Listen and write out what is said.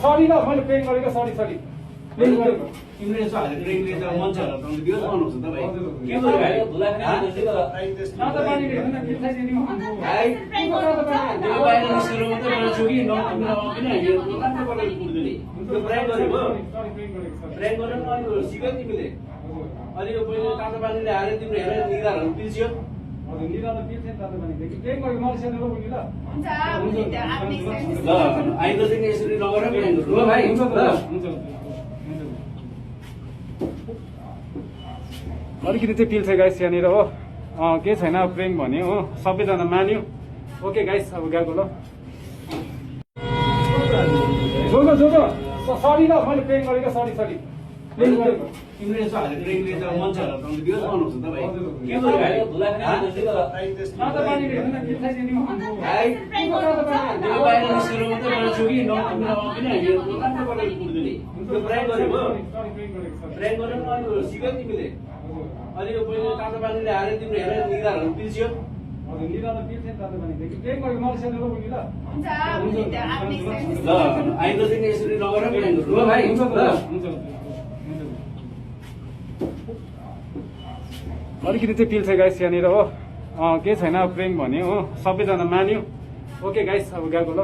sorry ल मैले पेङ गरेको सरी सरी पेङ गरेको तिमीले यसो हालेर ट्रेनले त मान्छेहरूलाई त विरोध गर्नुहुन्छ तपाईँ के गर्नुभयो तातो पानी हेर्नु न पिल्थै दिनु त्यो बाहिर निस्केर मात्रै मलाई छु कि किन यो दोकानको बनाएर पुग्दैन नि त्यो प्रयाग गरेको प्रयाग गरेर अहिले सिक्यो तिमीले अहिले यो पहिले तातो पानीले हालेर तिम्रो हेरेर निगारहरू पिल्छ्यो हजुर निरा त पिल्थेन तातो पानी देखि पेङ गरेको मलाई सेन ल उनी ल ल आइन्दादेखि यसरी नगरेर प्लान गर्नु ल भाइ हुन्छ अलिकति चाहिँ पिल्छ गाइस यहाँनिर हो केही छैन प्रेम भन्यो हो सबैजना मान्यो ओके गाइस अब गएको ल सरी ल मैले पेङ गरेको सरी सरी पेङ गरेको तिमीले यसो हालेर ट्रेनले त मान्छेहरूलाई त विरोध गर्नुहुन्छ तपाईँ के गर्नुभयो तातो पानी हेर्नु न पिल्थै दिनु त्यो बाहिर निस्केर मात्रै मलाई छु कि किन यो दोकानको बनाएर पुग्दैन नि त्यो प्रयाग गरेको प्रयाग गरेर अहिले सिक्यो तिमीले अहिले यो पहिले तातो पानीले हालेर तिम्रो हेरेर निगारहरू पिल्छ्यो हजुर निरा त पिल्थेन तातो पानी देखि पेङ गरेको मलाई सेन ल उनी ल ल आइन्दादेखि यसरी नगरेर प्लान गर्नु ल भाइ हुन्छ अलिकति चाहिँ पिल्छ गाइस यहाँनिर हो केही छैन प्रेम भन्यो हो सबैजना मान्यो ओके गाइस अब गएको ल